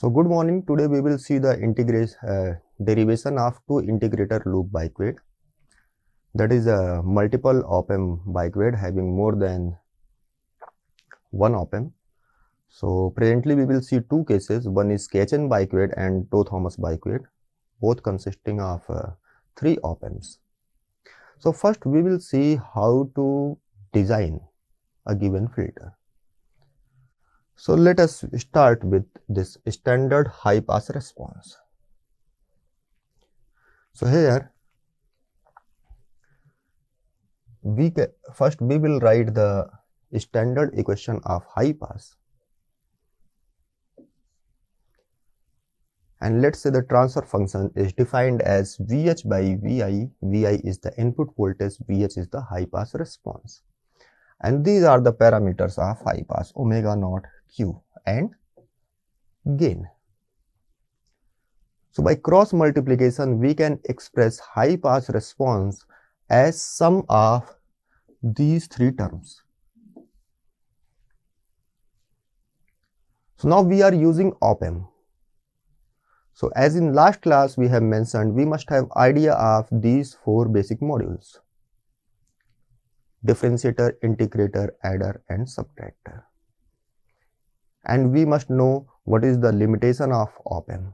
So good morning. Today we will see the derivation of two integrator loop bikeways. That is a multiple op-amp bikeway having more than one op-amp. So presently we will see two cases. One is Ketchen bikeway and Tow Thomas bikeway, both consisting of three op-amps. So first we will see how to design a given filter. So let us start with this standard high pass response. So here first we will write the standard equation of high pass, and let's say the transfer function is defined as VH by Vi. Vi is the input voltage, VH is the high pass response, and these are the parameters of high pass: omega naught, Q and gain. So by cross multiplication we can express high pass response as sum of these three terms. So now we are using op-amp. So as in last class we have mentioned, we must have idea of these four basic modules: differentiator, integrator, adder and subtractor. And we must know what is the limitation of op-amp.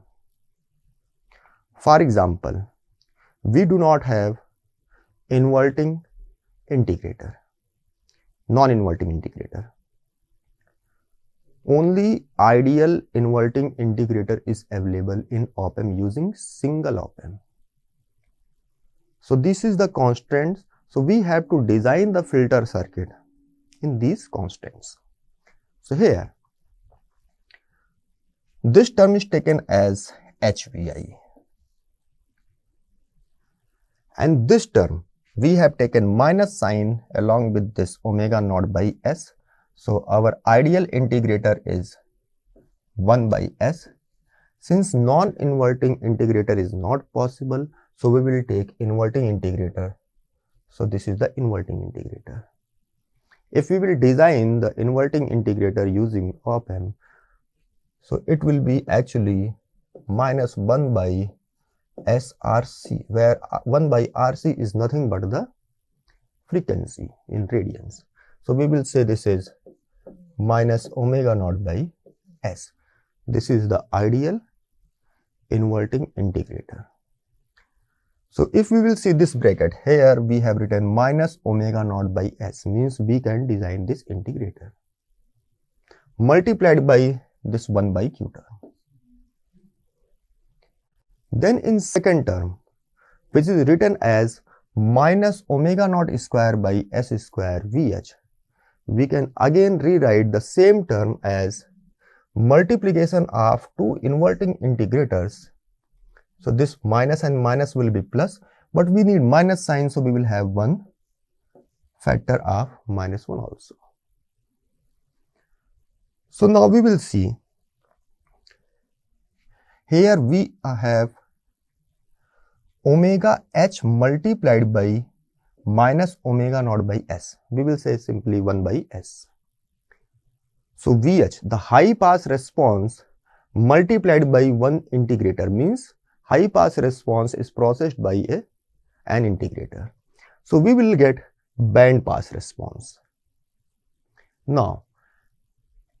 For example, we do not have inverting integrator, non-inverting integrator. Only ideal inverting integrator is available in op-amp using single op-amp. So this is the constraints. So we have to design the filter circuit in these constraints. So here this term is taken as HVI, and this term we have taken minus sign along with this omega naught by S. So our ideal integrator is 1 by S. Since non-inverting integrator is not possible, so we will take inverting integrator. So this is the inverting integrator. If we will design the inverting integrator using op-amp, so it will be actually minus 1 by SRC, where 1 by RC is nothing but the frequency in radians. So we will say this is minus omega naught by S. This is the ideal inverting integrator. So if we will see this bracket, here we have written minus omega naught by S, means we can design this integrator, multiplied by this 1 by Q term. Then in second term, which is written as minus omega naught square by S square VH, we can again rewrite the same term as multiplication of two inverting integrators. So this minus and minus will be plus, but we need minus sign, so we will have one factor of minus 1 also. So now we will see, here we have omega H multiplied by minus omega naught by S. We will say simply 1 by S. So VH, the high pass response multiplied by one integrator, means high pass response is processed by an integrator. So we will get band pass response. Now,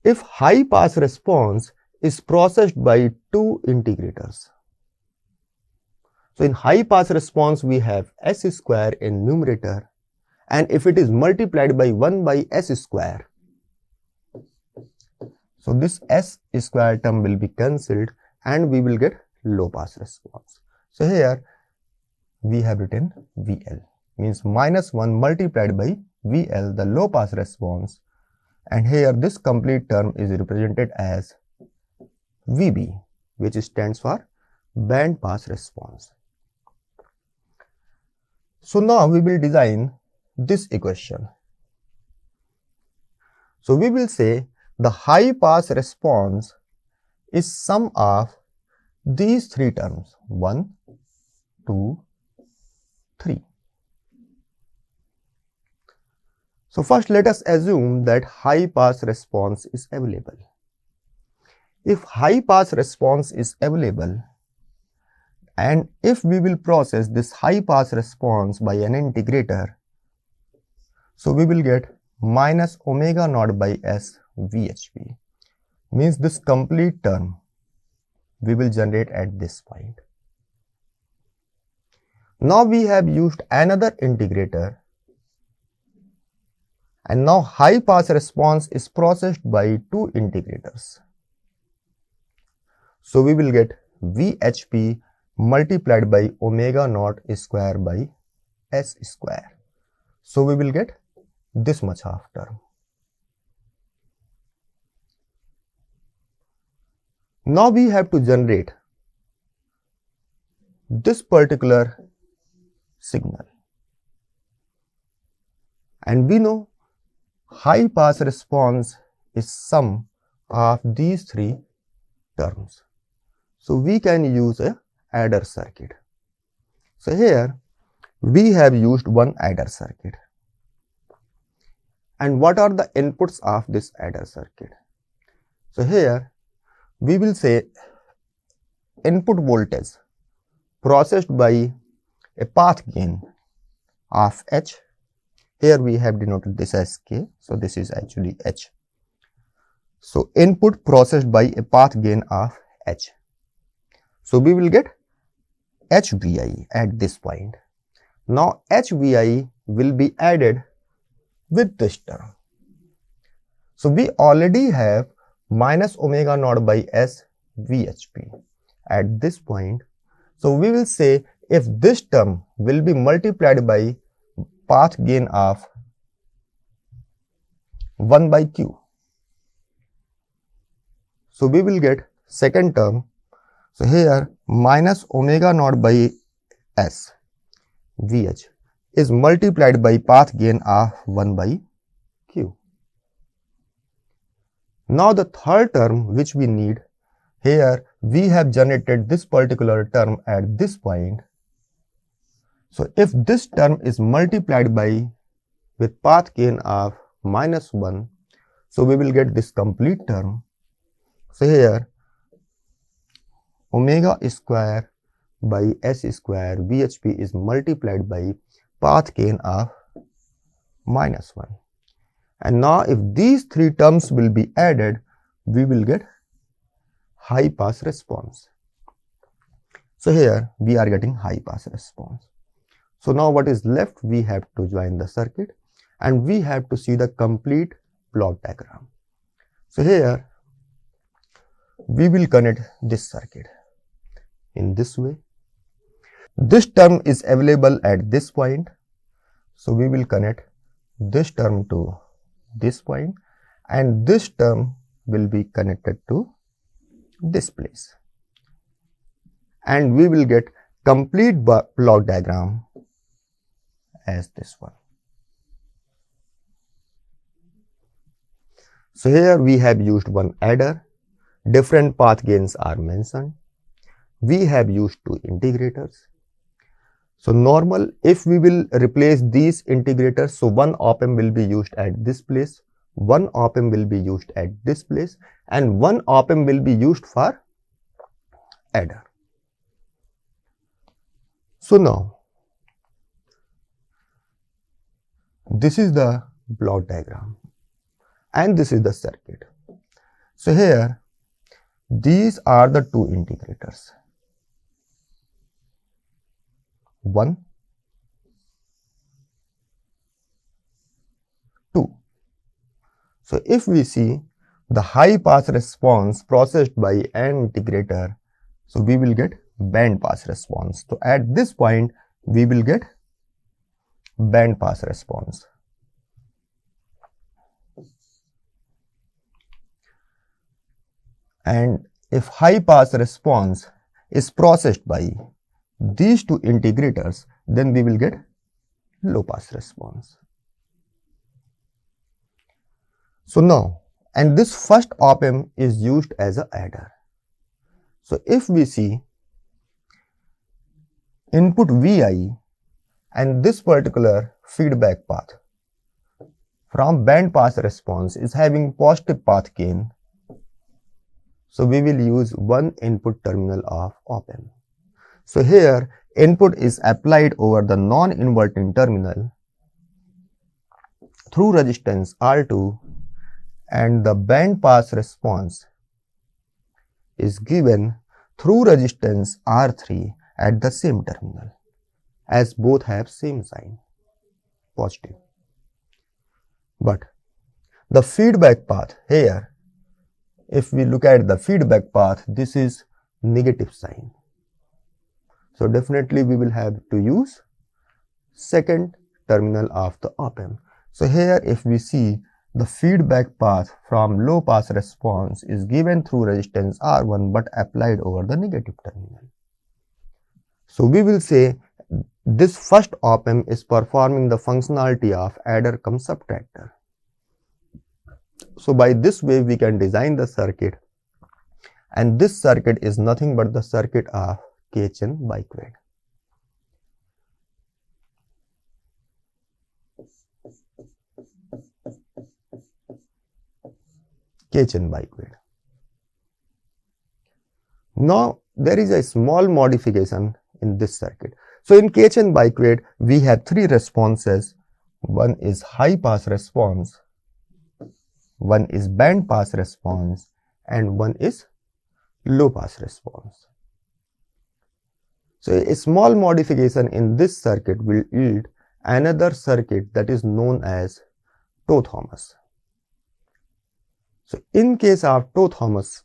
if high pass response is processed by two integrators, so in high pass response we have S square in numerator, and if it is multiplied by 1 by S square, so this S square term will be cancelled and we will get low pass response. So here we have written VL, means minus 1 multiplied by VL, the low pass response, and here this complete term is represented as VB, which stands for band pass response. So now we will design this equation. So we will say the high pass response is sum of these three terms: 1, 2, 3. So first let us assume that high pass response is available. If high pass response is available, and if we will process this high pass response by an integrator, so we will get minus omega naught by s VHP. Means this complete term we will generate at this point. Now we have used another integrator, and now high pass response is processed by two integrators. So we will get VHP multiplied by omega naught square by s square. So we will get this much half term. Now we have to generate this particular signal, and we know high pass response is sum of these three terms. So we can use a adder circuit. So here we have used one adder circuit. And what are the inputs of this adder circuit? So here we will say input voltage processed by a path gain of H. Here we have denoted this as K, so this is actually H. So input processed by a path gain of H. So we will get HVI at this point. Now HVI will be added with this term. So we already have minus omega naught by s VHP at this point. So we will say if this term will be multiplied by path gain of 1 by Q. So we will get second term. So here minus omega naught by s VH is multiplied by path gain of 1 by Q. Now the third term which we need, here we have generated this particular term at this point. So if this term is multiplied by with path gain of minus 1, so we will get this complete term. So here omega square by s square VHP is multiplied by path gain of minus 1. And now if these three terms will be added, we will get high pass response. So here we are getting high pass response. So now what is left? We have to join the circuit and we have to see the complete block diagram. So here we will connect this circuit in this way. This term is available at this point. So we will connect this term to this point and this term will be connected to this place. And we will get complete block diagram as this one. So here we have used one adder. Different path gains are mentioned. We have used two integrators. So normal, if we will replace these integrators, so one op-amp will be used at this place, one op-amp will be used at this place, and one op-amp will be used for adder. So now, this is the block diagram and this is the circuit. So here, these are the two integrators. 1, 2. So if we see the high pass response processed by an integrator, so we will get band pass response. So at this point, we will get band pass response. And if high pass response is processed by these two integrators, then we will get low pass response. So now, and this first op-amp is used as an adder. So if we see input Vi and this particular feedback path from band pass response is having positive path gain. So we will use one input terminal of op-amp. So here input is applied over the non-inverting terminal through resistance R2, and the band pass response is given through resistance R3 at the same terminal, as both have same sign, positive. But the feedback path here, if we look at the feedback path, this is negative sign. So definitely we will have to use second terminal of the op-amp. So here if we see, the feedback path from low pass response is given through resistance R1 but applied over the negative terminal. So we will say this first op-amp is performing the functionality of adder cum subtractor. So by this way we can design the circuit, and this circuit is nothing but the circuit of K-chain biquade. K-chain biquade. Now there is a small modification in this circuit. So in K-chain biquade we have three responses. One is high pass response, one is band pass response, and one is low pass response. So a small modification in this circuit will yield another circuit that is known as Toe-Thomas. So in case of Toe-Thomas,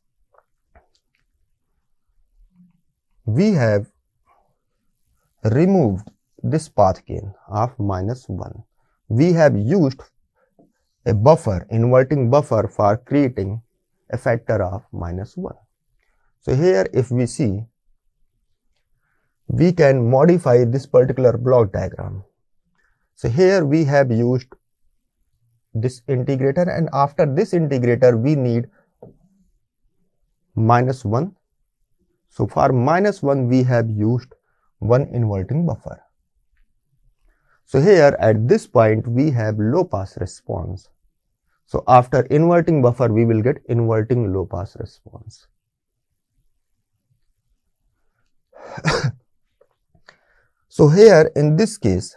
we have removed this path gain of -1. We have used a buffer, inverting buffer, for creating a factor of -1. So here if we see, we can modify this particular block diagram. So here we have used this integrator, and after this integrator we need -1. So for -1 we have used one inverting buffer. So here at this point we have low pass response. So after inverting buffer we will get inverting low pass response. So here in this case,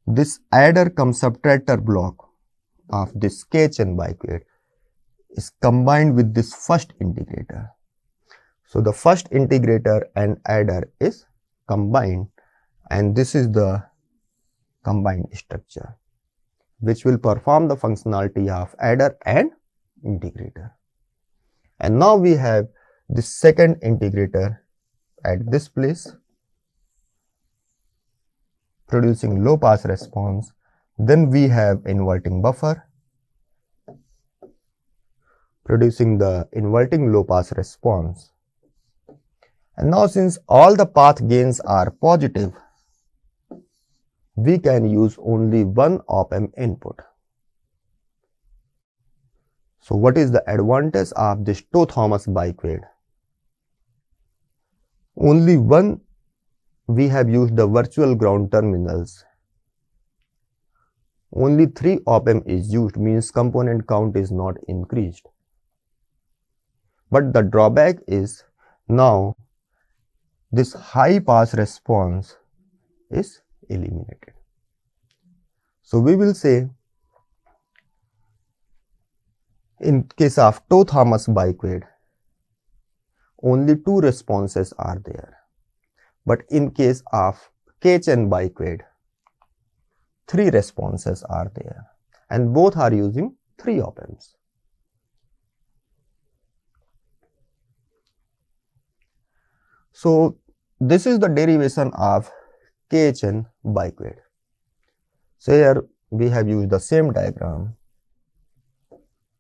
this adder cum subtractor block of this K-chain biquade is combined with this first integrator. So the first integrator and adder is combined, and this is the combined structure which will perform the functionality of adder and integrator. And now we have this second integrator at this place producing low pass response. Then we have inverting buffer producing the inverting low pass response. And now since all the path gains are positive, we can use only one op-amp input. So what is the advantage of this Toe-Thomas biquade? Only one, we have used the virtual ground terminals. Only 3 op-amp is used, means component count is not increased. But the drawback is now this high pass response is eliminated. So we will say in case of Toe-Thomas biquade, only 2 responses are there. But in case of K-chain biquade, 3 responses are there, and both are using 3 op-amps. So this is the derivation of K-chain biquade. So here we have used the same diagram,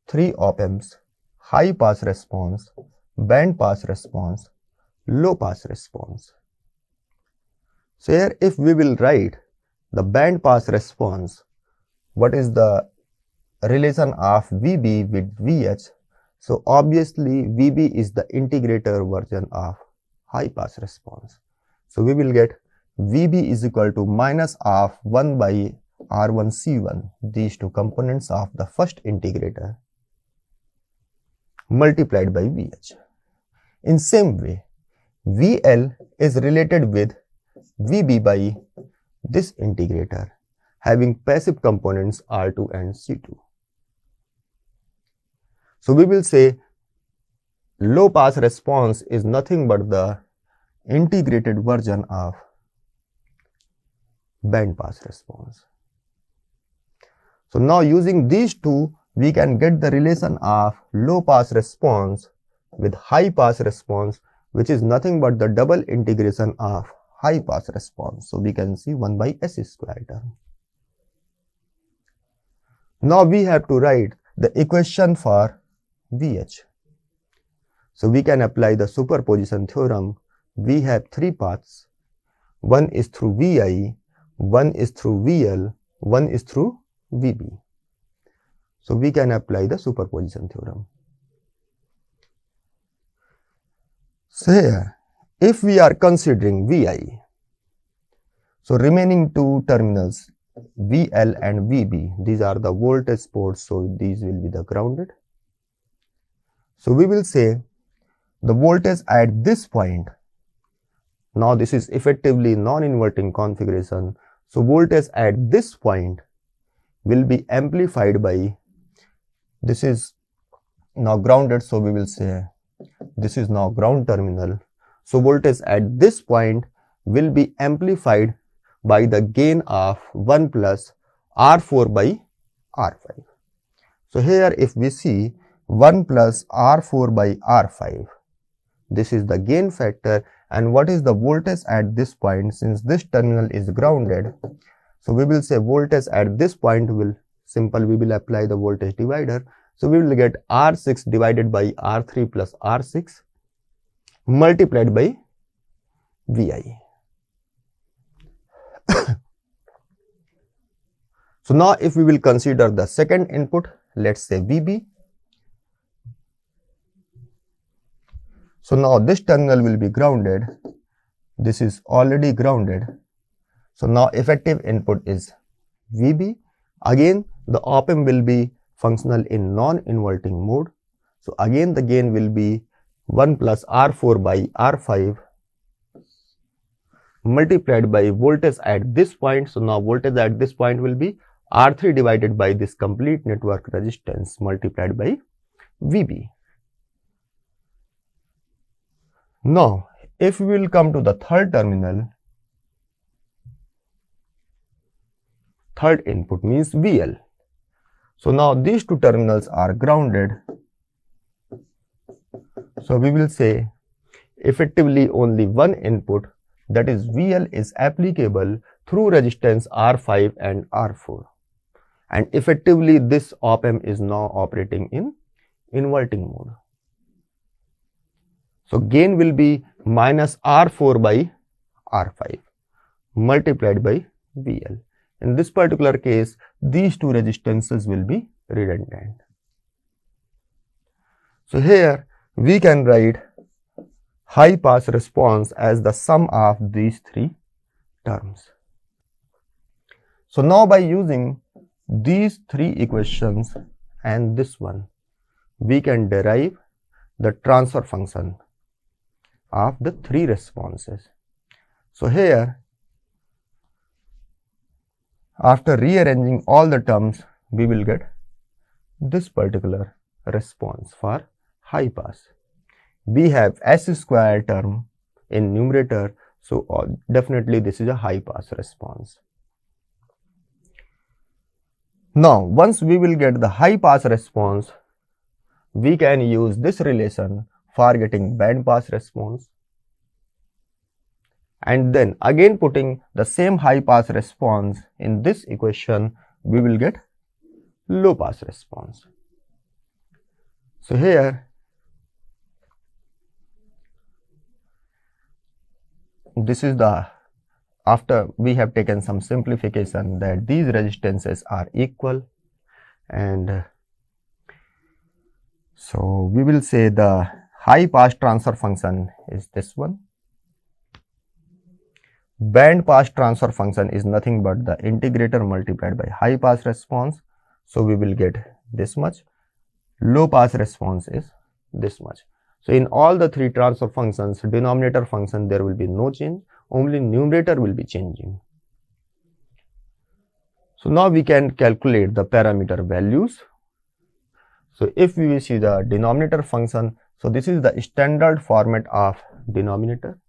3 op-amps, high pass response, band pass response, low pass response. So here if we will write the band pass response, what is the relation of VB with VH? So obviously VB is the integrator version of high pass response. So we will get VB is equal to minus of 1 by R1C1, these 2 components of the first integrator, multiplied by VH. In same way, VL is related with VB by this integrator having passive components R2 and C2. So we will say low pass response is nothing but the integrated version of band pass response. So now using these two, we can get the relation of low pass response with high pass response, which is nothing but the double integration of high pass response. So we can see 1 by S square term. Now we have to write the equation for VH. So we can apply the superposition theorem. We have three paths. One is through VI, one is through VL, one is through VB. So we can apply the superposition theorem. So here, if we are considering VI, so remaining two terminals VL and VB, these are the voltage ports, so these will be the grounded. So we will say the voltage at this point, now this is effectively non-inverting configuration, so voltage at this point will be amplified by, this is now grounded, so we will say this is now ground terminal. So voltage at this point will be amplified by the gain of 1 plus R4 by R5. So here if we see 1 plus R4 by R5, this is the gain factor, and what is the voltage at this point, since this terminal is grounded. So we will say voltage at this point will, we will apply the voltage divider. So we will get R6 divided by R3 plus R6 multiplied by VI. So now if we will consider the second input, let's say VB. So now this terminal will be grounded. This is already grounded. So now effective input is VB. Again, the op-amp will be functional in non-inverting mode. So again the gain will be 1 plus R4 by R5 multiplied by voltage at this point. So now voltage at this point will be R3 divided by this complete network resistance multiplied by VB. Now if we will come to the third terminal, third input means VL. So now these two terminals are grounded. So we will say effectively only one input, that is VL, is applicable through resistance R5 and R4, and effectively this op-amp is now operating in inverting mode. So gain will be minus R4 by R5 multiplied by VL. In this particular case, these two resistances will be redundant. So here we can write high pass response as the sum of these three terms. So now by using these three equations and this one, we can derive the transfer function of the three responses. So here, after rearranging all the terms, we will get this particular response for high pass. We have S square term in numerator, so definitely this is a high pass response. Now once we will get the high pass response, we can use this relation for getting band pass response, and then again putting the same high pass response in this equation, we will get low pass response. So here this is the, after we have taken some simplification that these resistances are equal, and so we will say the high pass transfer function is this one. Band pass transfer function is nothing but the integrator multiplied by high pass response. So we will get this much. Low pass response is this much. So in all the three transfer functions, denominator function, there will be no change, only numerator will be changing. So now we can calculate the parameter values. So if we will see the denominator function, so this is the standard format of denominator.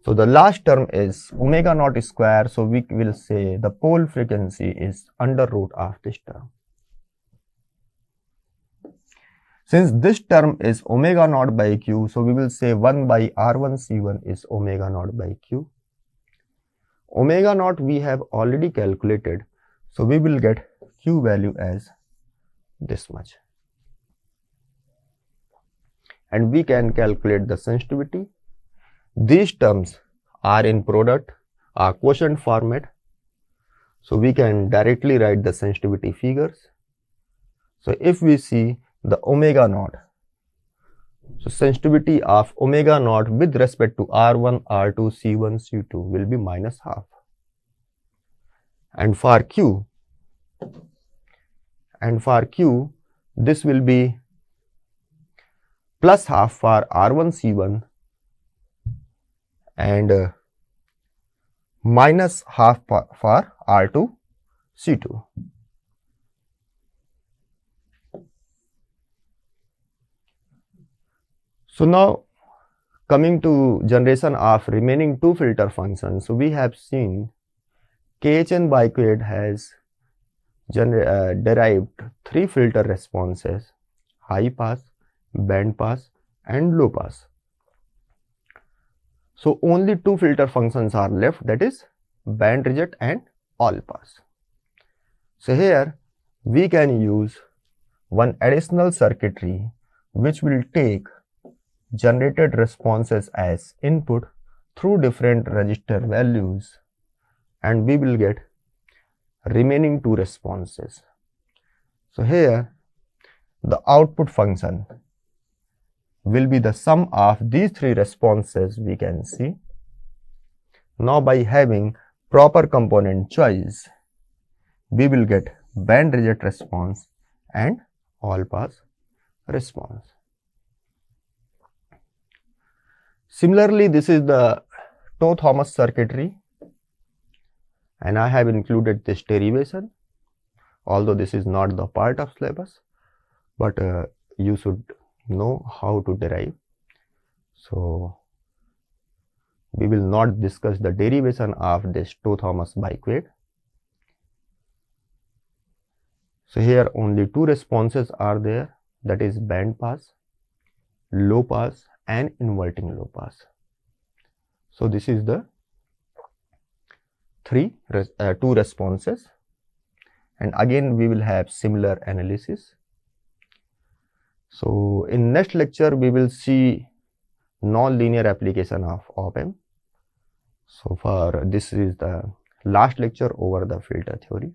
So the last term is omega naught square, so we will say the pole frequency is under root of this term. Since this term is omega naught by q, so we will say 1 by R1C1 is omega naught by q. Omega naught we have already calculated, so we will get q value as this much. And we can calculate the sensitivity. These terms are in product, are quotient format, so we can directly write the sensitivity figures. So if we see the omega naught, so sensitivity of omega naught with respect to R1, R2, C1, C2 will be minus half. And for Q, this will be plus half for R1, C1 and minus half for R2, C2. So now coming to generation of remaining two filter functions, so we have seen KHN biquade has derived three filter responses: high pass, band pass and low pass. So only two filter functions are left, that is band reject and all pass. So here we can use one additional circuitry which will take generated responses as input through different register values, and we will get remaining two responses. So here the output function will be the sum of these three responses, we can see. Now by having proper component choice, we will get band reject response and all pass response. Similarly, this is the Thomas circuitry, and I have included this derivation, although this is not the part of syllabus, but you should know how to derive. So we will not discuss the derivation of this Thomas biquade. So here only two responses are there, that is band pass, low pass and inverting low pass. So this is the two responses, and again we will have similar analysis. So in next lecture we will see non-linear application of op-amp. So for this is the last lecture over the filter theory.